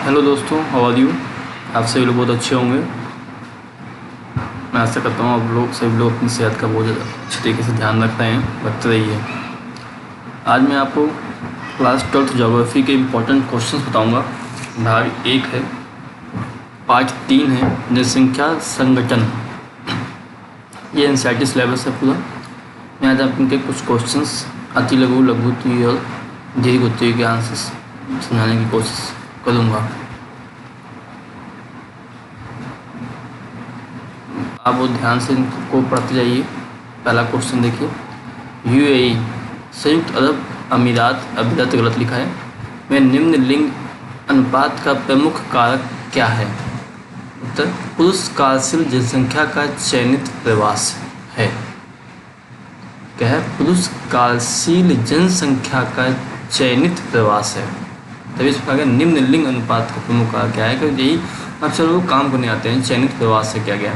Hello दोस्तों, how are you. आप सभी लोग बहुत अच्छे होंगे। मैं आशा करता हूँ आप लोग सभी लोग अपनी सेहत का बहुत अच्छे तरीके से ध्यान रख रहे हैं, रखते रहिए। आज मैं आपको क्लास 12th ज्योग्राफी के इम्पोर्टेंट क्वेश्चंस बताऊंगा। भाग 1 है, पार्ट 3 है जनसंख्या संगठन। ये एनसीईआरटी सिलेबस है पूरा। मैं आज आप इनके कुछ क्वेश्चंस अति लघु लघु और दीर्घ उत्तरीय के आंसर्स समझाने की कोशिश करूँगा। आप वो ध्यान से इनको पढ़ते जाइए। पहला क्वेश्चन देखिए, यूएई संयुक्त अरब अमीरात, अभी गलत लिखा है, में निम्न लिंग अनुपात का प्रमुख कारक क्या है। उत्तर, पुरुष कार्यशील जनसंख्या का चयनित प्रवास है। क्या है? पुरुष कार्यशील जनसंख्या का चयनित प्रवास है। तभी इसमें कहा गया निम्न लिंग अनुपात का प्रमुख कारक क्या है, क्योंकि यही अक्सर लोग काम करने आते हैं। चयनित प्रवास से क्या गया,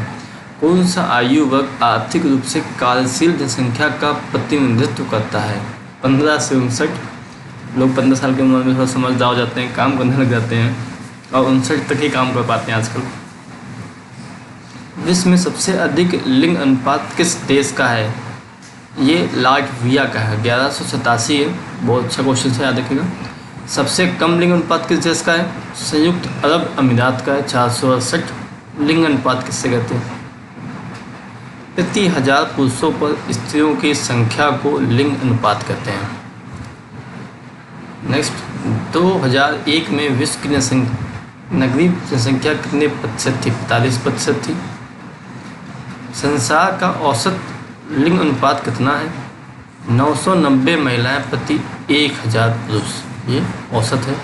कौन सा आयु वर्ग आर्थिक रूप से कार्यशील जनसंख्या का प्रतिनिधित्व करता है। 15 से 59। लोग 15 साल की उम्र में थोड़ा समझदार हो जाते हैं, काम करने लग जाते हैं और 59 तक ही काम कर पाते हैं आजकल। विश्व में सबसे अधिक लिंग अनुपात किस देश का है। ये लाटविया का है, 1187 है। बहुत अच्छा क्वेश्चन है, याद रखिएगा। सबसे कम लिंग अनुपात किस देश का है। संयुक्त अरब अमीरात का है, 468। लिंग अनुपात किससे कहते हैं। प्रति 1000 पुरुषों पर स्त्रियों की संख्या को लिंग अनुपात कहते हैं। नेक्स्ट, 2001 में विश्व की नगरीय जनसंख्या कितने प्रतिशत थी। 45% थी। संसार का औसत लिंग अनुपात कितना है। 990 महिलाएं प्रति 1000 पुरुष, ये औसत है।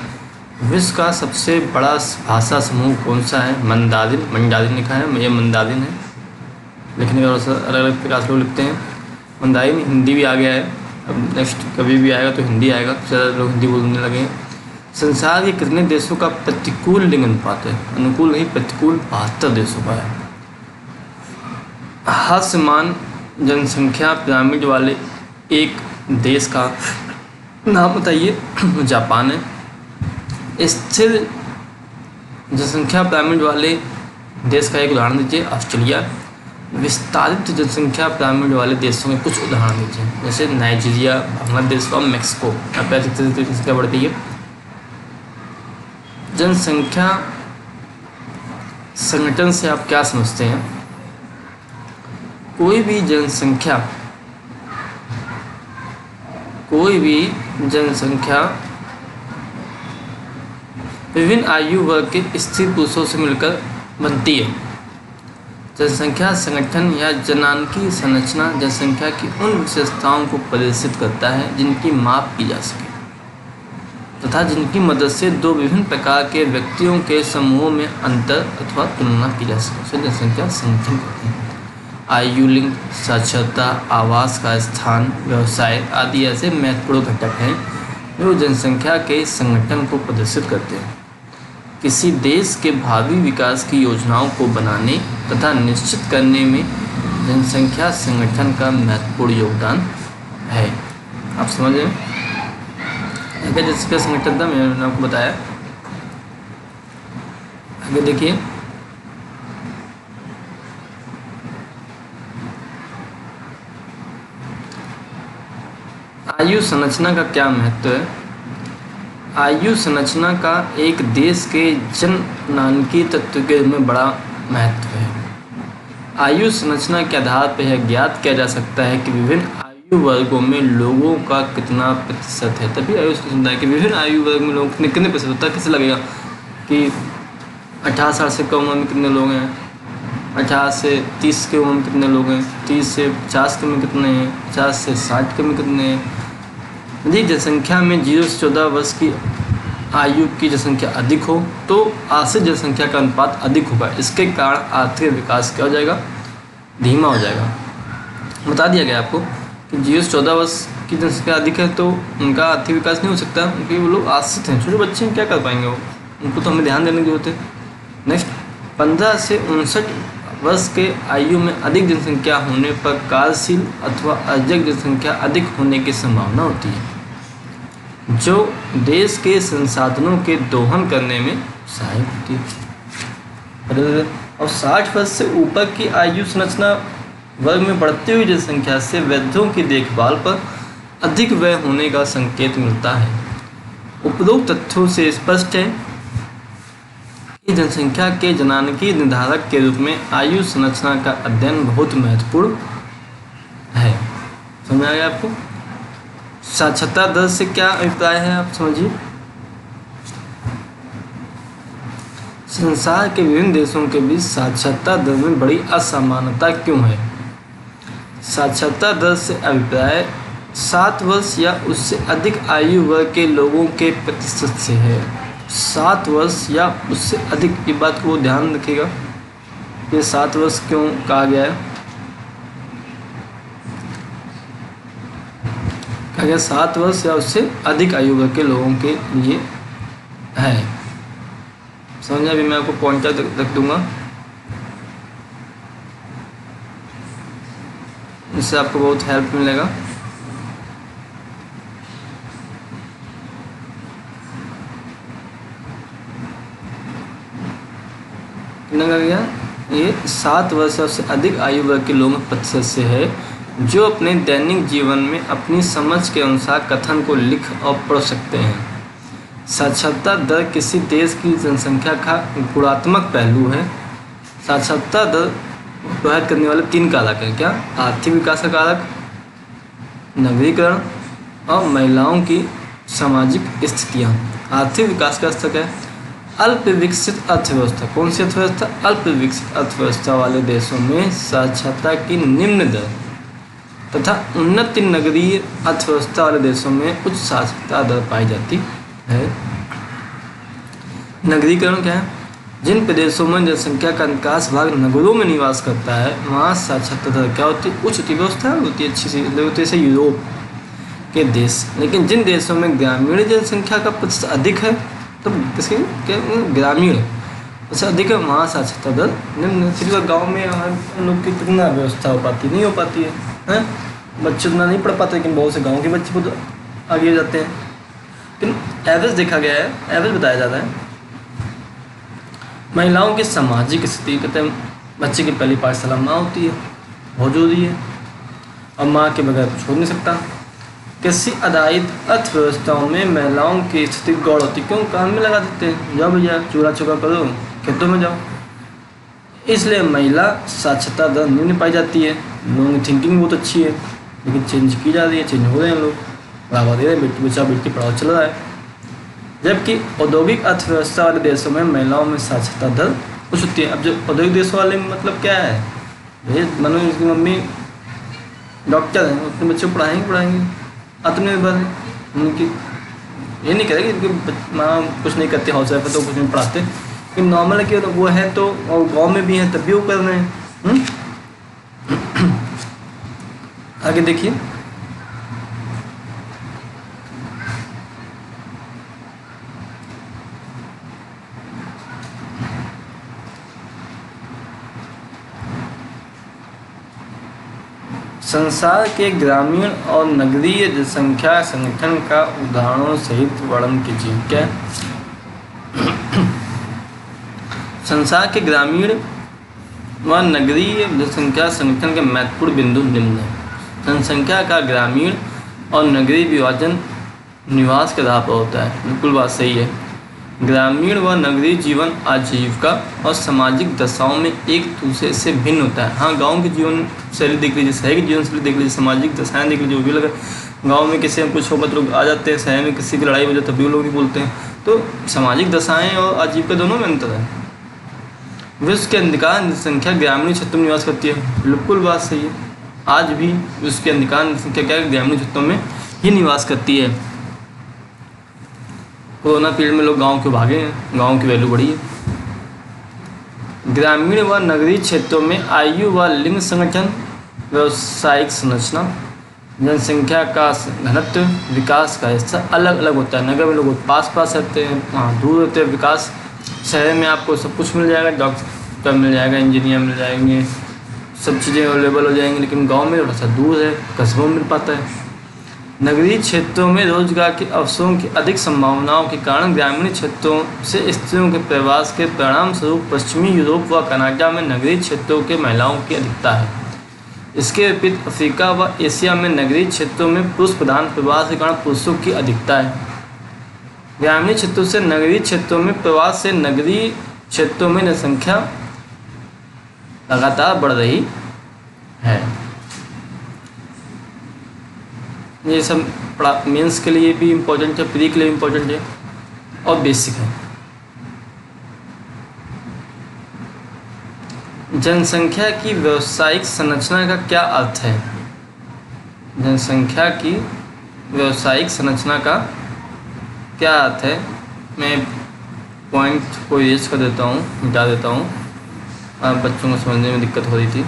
विश्व का सबसे बड़ा भाषा समूह कौन सा है। मंडारिन लिखा है, ये मंडारिन है। लिखने का अलग अलग प्रकार से लोग लिखते हैं। मंडारिन हिंदी भी आ गया है, अब नेक्स्ट कभी भी आएगा तो हिंदी आएगा, ज़्यादा लोग हिंदी बोलने लगे हैं। संसार के कितने देशों का प्रतिकूल लिंग अनुपात है। अनुकूल नहीं, प्रतिकूल 72 देशों का है। हास्यमान जनसंख्या पिरामिड वाले एक देश का नाम बताइए। जापान है। स्थिर जनसंख्या पिरामिड वाले देश का एक उदाहरण दीजिए। ऑस्ट्रेलिया। विस्तारित जनसंख्या पिरामिड वाले देशों के कुछ उदाहरण दीजिए, जैसे नाइजीरिया, बांग्लादेश और मैक्सिको। आप जनसंख्या बढ़ती है। जनसंख्या संगठन से आप क्या समझते हैं। कोई भी जनसंख्या विभिन्न आयु वर्ग के स्थिर पुरुषों से मिलकर बनती है। जनसंख्या संगठन या जनांकी संरचना जनसंख्या की उन विशेषताओं को प्रदर्शित करता है जिनकी माप की जा सके तथा जिनकी मदद से दो विभिन्न प्रकार के व्यक्तियों के समूहों में अंतर अथवा तुलना की जा सके। उसे जनसंख्या संगठन कहते हैं। आयु, लिंग, साक्षरता, आवास का स्थान, व्यवसाय आदि ऐसे महत्वपूर्ण घटक हैं जो जनसंख्या के संगठन को प्रदर्शित करते हैं। किसी देश के भावी विकास की योजनाओं को बनाने तथा निश्चित करने में जनसंख्या संगठन का महत्वपूर्ण योगदान है। आप समझ रहे हैं क्या जनसंख्या संगठन था, मैंने आपको बताया। आगे देखिए, आयु संरचना का क्या महत्व है। आयु संरचना का एक देश के जननांकीय तत्व के रूप में बड़ा महत्व है। आयु संरचना के आधार पर यह ज्ञात किया जा सकता है कि विभिन्न आयु वर्गों में लोगों का कितना प्रतिशत है। तभी आयु संरचना है कि विभिन्न आयु वर्ग में लोग कितने प्रतिशत होता है। कैसे लगेगा कि 18 साल से कम उम्र में कितने लोग हैं, 18 से 30 की उम्र में कितने लोग हैं, 30 से 50 की उम्र में कितने हैं, 50 से 60 की उम्र में कितने हैं। यदि जनसंख्या में 0 से 14 वर्ष की आयु की जनसंख्या अधिक हो तो आश्रित जनसंख्या का अनुपात अधिक होगा। इसके कारण आर्थिक विकास क्या हो जाएगा, धीमा हो जाएगा। बता दिया गया आपको कि 0 से 14 वर्ष की जनसंख्या अधिक है तो उनका आर्थिक विकास नहीं हो सकता, क्योंकि वो लोग आश्रित हैं। छोटे बच्चे क्या कर पाएंगे वो, उनको तो हमें ध्यान देने की जरूरत है। नेक्स्ट, 15 से 59 वर्ष के आयु में अधिक जनसंख्या होने पर कार्यशील अथवा अर्जक जनसंख्या अधिक होने की संभावना होती है, जो देश के संसाधनों के दोहन करने में सहायक होती है। और 60 वर्ष से ऊपर की आयु संरचना वर्ग में बढ़ती हुई जनसंख्या से वृद्धों की देखभाल पर अधिक व्यय होने का संकेत मिलता है। उपरोक्त तथ्यों से स्पष्ट है कि जनसंख्या के जनानकी निर्धारक के रूप में आयु संरचना का अध्ययन बहुत महत्वपूर्ण है। समझ आ गया आपको? साक्षरता दर से क्या अभिप्राय है, आप समझिए। संसार के विभिन्न देशों के बीच साक्षरता दर में बड़ी असमानता क्यों है? साक्षरता दर से अभिप्राय 7 वर्ष या उससे अधिक आयु वर्ग के लोगों के प्रतिशत से है। 7 वर्ष या उससे अधिक, की बात को ध्यान रखिएगा। ये 7 वर्ष क्यों कहा गया है? कहा गया 7 वर्ष या उससे अधिक आयु वर्ग के लोगों के लिए है। समझा? भी मैं आपको पॉइंटर रख दूंगा, इससे आपको बहुत हेल्प मिलेगा। कितना का गया? ये 7 वर्ष से अधिक आयु वर्ग के लोगों प्रतिशत से है, जो अपने दैनिक जीवन में अपनी समझ के अनुसार कथन को लिख और पढ़ सकते हैं। साक्षरता दर किसी देश की जनसंख्या का गुणात्मक पहलू है। साक्षरता दर प्रभावित करने वाले 3 कारक हैं। क्या? आर्थिक विकास का कारक, नगरीकरण और महिलाओं की सामाजिक स्थितियाँ। आर्थिक विकास का स्तर है अल्प विकसित अर्थव्यवस्था। कौन सी अर्थव्यवस्था? अल्प विकसित अर्थव्यवस्था वाले देशों में साक्षरता की निम्न दर तथा उन्नत नगरीय अर्थव्यवस्था वाले देशों में उच्च साक्षरता दर पाई जाती है। नगरीकरण क्या है? जिन प्रदेशों में जनसंख्या का अधिकांश भाग नगरों में निवास करता है, वहाँ साक्षरता दर क्या होती है? उच्च होती, व्यवस्था होती है अच्छी सी, होती है यूरोप के देश। लेकिन जिन देशों में ग्रामीण जनसंख्या का प्रतिशत अधिक है, तो किसके ग्रामीण सबसे अधिक है, वहाँ साक्षरता दर निम्न। सिर्फ गाँव में हम लोग की कितना व्यवस्था हो पाती नहीं हो पाती है, हैं? बच्चे उतना नहीं पढ़ पाते, लेकिन बहुत से गाँव के बच्चे बहुत आगे हो जाते हैं। लेकिन एवरेज देखा गया है, एवरेज बताया जाता है। महिलाओं की सामाजिक स्थिति, कहते हैं बच्चे की पहली पाठशाला माँ होती है, बहुत जरूरी है, और माँ के बगैर कुछ हो नहीं सकता। कृषि आधारित अर्थव्यवस्थाओं में महिलाओं की स्थिति गौड़ होती। क्यों? काम में लगा देते हैं, जाओ भैया चूल्हा चौका करो, खेतों में जाओ। इसलिए महिला साक्षरता दर निम्न पाई जाती है। लोगों की थिंकिंग बहुत अच्छी है, लेकिन चेंज की जा रही है, चेंज हो रहे हैं लोग, बढ़ावा दे रहे हैं, बेटी बचाओ बेटी पढ़ाओ चल रहा है। जबकि औद्योगिक अर्थव्यवस्था वाले देशों में महिलाओं में साक्षरता दर उच्च होती है। अब जो औद्योगिक देशों वाले में मतलब क्या है? भाई मानो उसकी मम्मी डॉक्टर हैं, अपने बच्चे को पढ़ाएंगे, आत्मनिर्भर है उनकी। ये नहीं करेगी कि माँ कुछ नहीं करती, हाउस वाइफ है तो कुछ नहीं पढ़ाते, लेकिन नॉर्मल है कि वो है तो, और गाँव में भी हैं तब भी वो कर रहे हैं। आगे देखिए, संसार के ग्रामीण और नगरीय जनसंख्या संगठन का उदाहरणों सहित वर्णन कीजिए। क्या? संसार के ग्रामीण व नगरीय जनसंख्या संगठन के महत्वपूर्ण बिंदु निम्न हैं। जनसंख्या का ग्रामीण और नगरीय विभाजन निवास के आधार पर होता है। बिल्कुल बात सही है। ग्रामीण व नगरीय जीवन आजीविका और सामाजिक दशाओं में एक दूसरे से भिन्न होता है। हाँ, गांव की जीवन शैली देख लीजिए, शहर की जीवन शैली देख लीजिए, सामाजिक दशाएं देख लीजिए, वो भी लगा। गांव में किसी में कुछ हो मत लोग आ जाते हैं, शहर में किसी की लड़ाई हो जाए तभी लोग नहीं बोलते हैं। तो सामाजिक दशाएँ और आजीविका दोनों में अंतर है। विश्व के अधिकांश जनसंख्या ग्रामीण क्षेत्रों में निवास करती है। बिल्कुल बात सही है। आज भी विश्व के अधिकांश जनसंख्या क्या है? ग्रामीण क्षेत्रों में ही निवास करती है। कोरोना पीरियड में लोग गांव के भागे हैं, गांव की वैल्यू बढ़ी है। ग्रामीण व नगरीय क्षेत्रों में आयु व लिंग संगठन, व्यावसायिक संरचना, जनसंख्या का घनत्व, विकास का हिस्सा अलग अलग होता है। नगर में लोग पास पास रहते हैं, वहाँ दूर रहते हैं। विकास शहर में आपको सब कुछ मिल जाएगा, डॉक्टर मिल जाएगा, इंजीनियर मिल जाएंगे, सब चीज़ें अवेलेबल हो जाएंगी, लेकिन गांव में थोड़ा सा दूर है, कस्बों में मिल पाता है। नगरीय क्षेत्रों में रोजगार के अवसरों की अधिक संभावनाओं के कारण ग्रामीण क्षेत्रों से स्त्रियों के प्रवास के परिणाम स्वरूप पश्चिमी यूरोप व कनाडा में नगरीय क्षेत्रों के महिलाओं की अधिकता है। इसके विपरीत अफ्रीका व एशिया में नगरीय क्षेत्रों में पुरुष प्रधान प्रवास के कारण पुरुषों की अधिकता है। ग्रामीण क्षेत्रों से नगरीय क्षेत्रों में प्रवास से नगरीय क्षेत्रों में जनसंख्या लगातार बढ़ रही है। ये सब मेंस के लिए भी इम्पोर्टेंट है, प्री के लिए इम्पोर्टेंट है और बेसिक है। जनसंख्या की व्यावसायिक संरचना का क्या अर्थ है? जनसंख्या की व्यावसायिक संरचना का क्या अर्थ है? मैं पॉइंट को इरेज कर देता हूँ, मिटा देता हूँ, आप बच्चों को समझने में दिक्कत हो रही थी।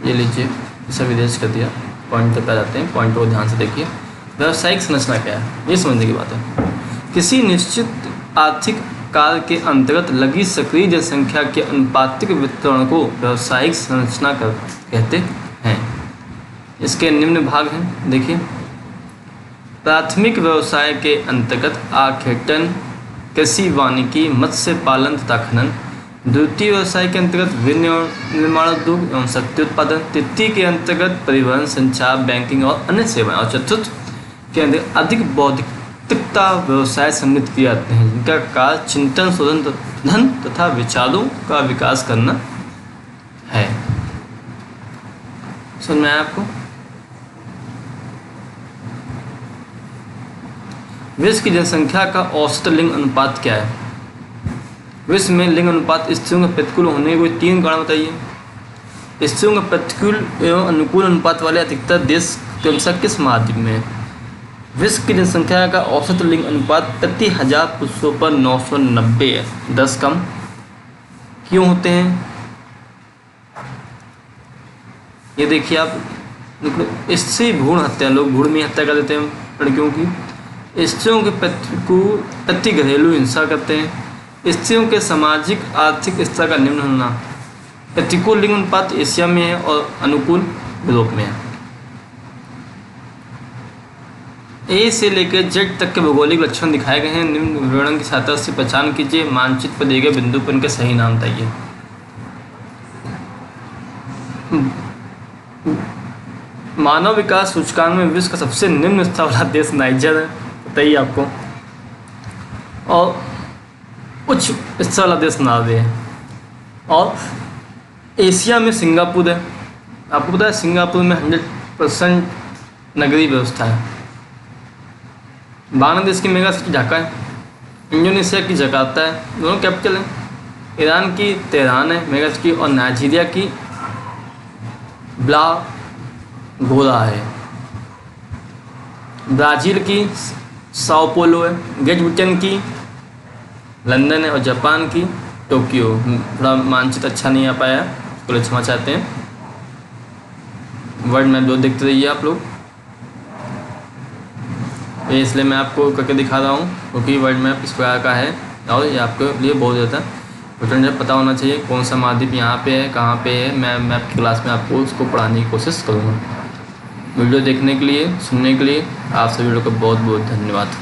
ये लीजिए, सब इरेज कर दिया, पॉइंट पे आ जाते हैं। पॉइंट को ध्यान से देखिए। व्यावसायिक संरचना क्या है, ये समझने की बात है। किसी निश्चित आर्थिक काल के अंतर्गत लगी सक्रिय जनसंख्या के अनुपातिक वितरण को व्यावसायिक संरचना कहते हैं। इसके निम्न भाग हैं, देखिए। प्राथमिक व्यवसाय के अंतर्गत आखेटन, कृषि, वानिकी, मत्स्य पालन तथा खनन। द्वितीय व्यवसाय के अंतर्गत विनिर्माण उद्योग एवं शक्ति उत्पादन। तृतीय के अंतर्गत परिवहन, संचार, बैंकिंग और अन्य सेवाएं। और चतुर्थ के अंतर्गत अधिक बौद्धिकता व्यवसाय सम्मिलित किए जाते हैं, जिनका कार्य चिंतन, शोधन तथा विचारों का विकास करना है। समझ में आया आपको? विश्व की जनसंख्या का औसत लिंग अनुपात क्या है? विश्व में लिंग अनुपात स्त्रियों के प्रतिकूल होने के कोई 3 कारण बताइए। स्त्रियों के प्रतिकूल एवं अनुकूल अनुपात वाले अधिकतर देश क्रमशः किस महाद्वीप में है? विश्व की जनसंख्या का औसत लिंग अनुपात प्रति 1000 पुरुषों पर 990 है, 10 कम क्यों होते हैं? ये देखिए आप, स्त्री भ्रूण हत्या, लोग भ्रूण में हत्या कर देते हैं लड़कियों की। स्त्रियों के प्रति घरेलू हिंसा करते हैं। स्त्रियों के सामाजिक आर्थिक स्तर का निम्न होना। प्रतिकूल लिंग अनुपात एशिया में है और अनुकूल यूरोप में है। ए से लेकर जेड तक के भौगोलिक लक्षण दिखाए गए हैं। निम्न विवरण की सहायता से पहचान कीजिए। मानचित्र पर दिए गए बिंदु पर इनके सही नाम बताइए। मानव विकास सूचकांक में विश्व का सबसे निम्न स्तर वाला देश नाइजर है, बताइए आपको। और उच्च स्तर वाला देश नॉर्वे है। और एशिया में सिंगापुर है। आपको पता है सिंगापुर में 100% नगरीय व्यवस्था है। बांग्लादेश की मेगा सिटी ढाका है। इंडोनेशिया की जकार्ता है, दोनों कैपिटल हैं। ईरान की तेहरान है मेगा सिटी, और नाइजीरिया की ब्लागोरा है। ब्राज़ील की साओ पोलो है। ग्रेट ब्रिटेन की लंदन है और जापान की टोक्यो। थोड़ा मानचित्र अच्छा नहीं आ पाया, उसको लिए क्षमा चाहते हैं। वर्ल्ड मैप 2 देखते रहिए आप लोग, ये इसलिए मैं आपको करके दिखा रहा हूँ क्योंकि वर्ल्ड मैप इस प्रकार का है और ये आपके लिए बहुत ज़्यादा इंपॉर्टेंट पता होना चाहिए कौन सा महाद्वीप यहाँ पे है, कहाँ पे है। मैं मैप की क्लास में आपको उसको पढ़ाने की कोशिश करूँगा। वीडियो देखने के लिए, सुनने के लिए आप सभी लोगों का बहुत बहुत धन्यवाद।